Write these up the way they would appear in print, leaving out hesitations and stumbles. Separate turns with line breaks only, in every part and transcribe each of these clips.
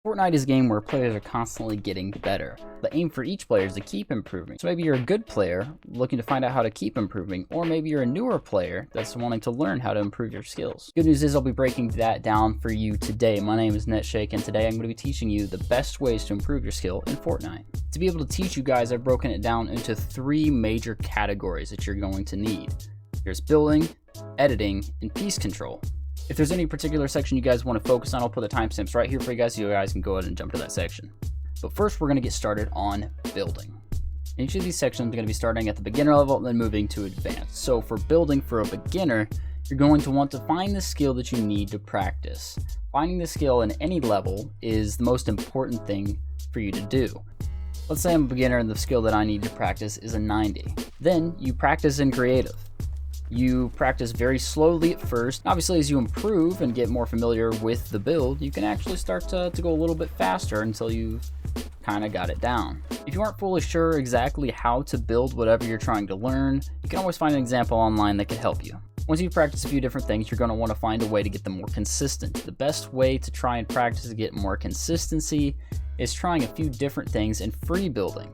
Fortnite is a game where players are constantly getting better. The aim for each player is to keep improving. So maybe you're a good player looking to find out how to keep improving, or maybe you're a newer player that's wanting to learn how to improve your skills. Good news is I'll be breaking that down for you today. My name is NetShake, and today I'm going to be teaching you the best ways to improve your skill in Fortnite. To be able to teach you guys, I've broken it down into 3 major categories that you're going to need. There's building, editing, and piece control. If there's any particular section you guys want to focus on, I'll put the timestamps right here for you guys so you guys can go ahead and jump to that section. But first, we're going to get started on building. Each of these sections are going to be starting at the beginner level and then moving to advanced. So for building for a beginner, you're going to want to find the skill that you need to practice. Finding the skill in any level is the most important thing for you to do. Let's say I'm a beginner and the skill that I need to practice is a 90. Then you practice in creative. You practice very slowly at first. Obviously, as you improve and get more familiar with the build, you can actually start to go a little bit faster until you kind of got it down. If you aren't fully sure exactly how to build whatever you're trying to learn, you can always find an example online that can help you. Once you practice a few different things, you're going to want to find a way to get them more consistent. The best way to try and practice to get more consistency is trying a few different things in free building.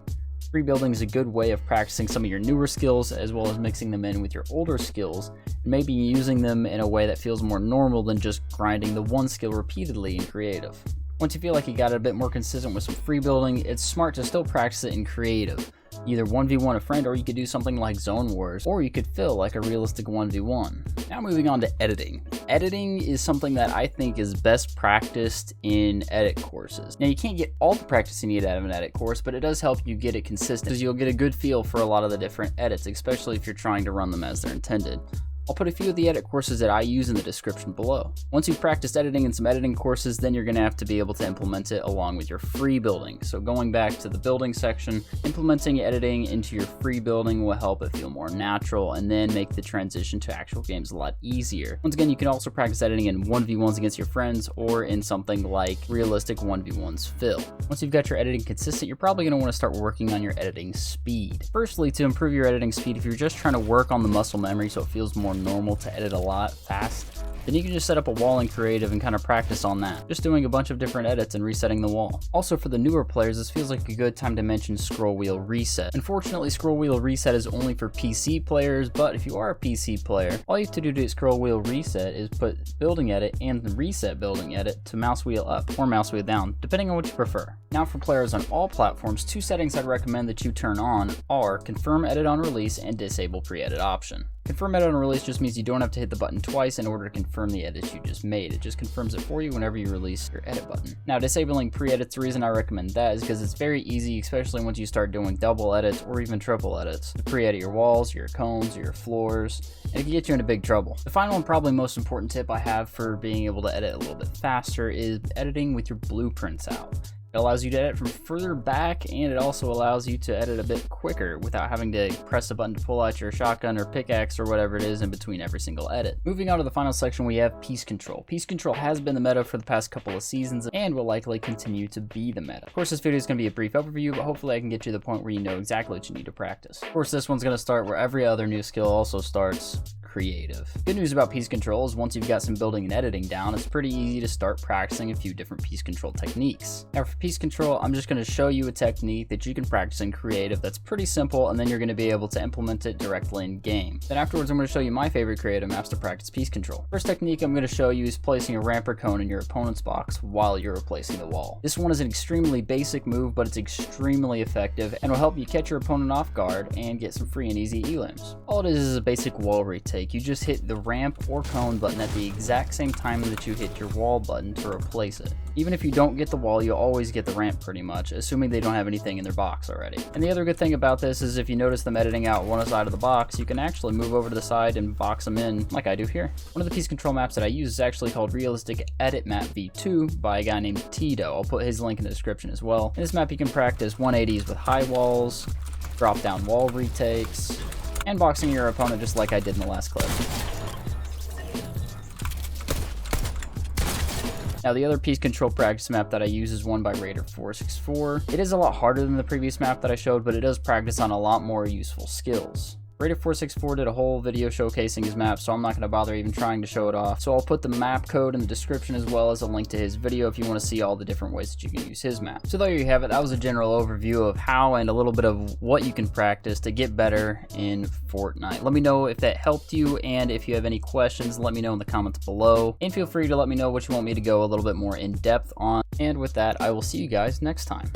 Free building is a good way of practicing some of your newer skills as well as mixing them in with your older skills and maybe using them in a way that feels more normal than just grinding the one skill repeatedly in creative. Once you feel like you got it a bit more consistent with some free building, it's smart to still practice it in creative. Either 1v1 a friend, or you could do something like Zone Wars, or you could fill like a realistic 1v1. Now moving on to editing. Editing is something that I think is best practiced in edit courses. Now you can't get all the practice you need out of an edit course, but it does help you get it consistent because you'll get a good feel for a lot of the different edits, especially if you're trying to run them as they're intended. I'll put a few of the edit courses that I use in the description below. Once you've practiced editing in some editing courses, then you're going to have to be able to implement it along with your free building. So going back to the building section, implementing editing into your free building will help it feel more natural and then make the transition to actual games a lot easier. Once again, you can also practice editing in 1v1s against your friends or in something like realistic 1v1s fill. Once you've got your editing consistent, you're probably going to want to start working on your editing speed. Firstly, to improve your editing speed, if you're just trying to work on the muscle memory so it feels more normal to edit a lot fast, then you can just set up a wall in creative and kind of practice on that, just doing a bunch of different edits and resetting the wall. Also, for the newer players, this feels like a good time to mention scroll wheel reset. Unfortunately, scroll wheel reset is only for PC players, but if you are a PC player, all you have to do to scroll wheel reset is put building edit and reset building edit to mouse wheel up or mouse wheel down, depending on what you prefer. Now for players on all platforms, 2 settings I'd recommend that you turn on are confirm edit on release and disable pre-edit option. Confirm edit on release just means you don't have to hit the button twice in order to confirm the edits you just made. It just confirms it for you whenever you release your edit button. Now, disabling pre-edits, the reason I recommend that is because it's very easy, especially once you start doing double edits or even triple edits, to pre-edit your walls, your cones, your floors, and it can get you into big trouble. The final and probably most important tip I have for being able to edit a little bit faster is editing with your blueprints out. It allows you to edit from further back, and it also allows you to edit a bit quicker without having to press a button to pull out your shotgun or pickaxe or whatever it is in between every single edit. Moving on to the final section, we have piece control. Piece control has been the meta for the past couple of seasons and will likely continue to be the meta. Of course, this video is going to be a brief overview, but hopefully I can get you to the point where you know exactly what you need to practice. Of course, this one's going to start where every other new skill also starts: creative. Good news about piece control is once you've got some building and editing down, it's pretty easy to start practicing a few different piece control techniques. Now for piece control, I'm just going to show you a technique that you can practice in creative that's pretty simple, and then you're going to be able to implement it directly in game. Then afterwards, I'm going to show you my favorite creative maps to practice piece control. First technique I'm going to show you is placing a ramp or cone in your opponent's box while you're replacing the wall. This one is an extremely basic move, but it's extremely effective and will help you catch your opponent off guard and get some free and easy elims. All it is a basic wall retake. You just hit the ramp or cone button at the exact same time that you hit your wall button to replace it. Even if you don't get the wall, you'll always get the ramp pretty much, assuming they don't have anything in their box already. And the other good thing about this is if you notice them editing out one side of the box, you can actually move over to the side and box them in like I do here. One of the piece control maps that I use is actually called Realistic Edit Map V2 by a guy named Tito. I'll put his link in the description as well. In this map you can practice 180s with high walls, drop down wall retakes, and boxing your opponent just like I did in the last clip. Now the other piece control practice map that I use is one by Raider464. It is a lot harder than the previous map that I showed, but it does practice on a lot more useful skills. Raider464 did a whole video showcasing his map, so I'm not going to bother even trying to show it off. So I'll put the map code in the description as well as a link to his video if you want to see all the different ways that you can use his map. So there you have it. That was a general overview of how and a little bit of what you can practice to get better in Fortnite. Let me know if that helped you, and if you have any questions, let me know in the comments below. And feel free to let me know what you want me to go a little bit more in depth on. And with that, I will see you guys next time.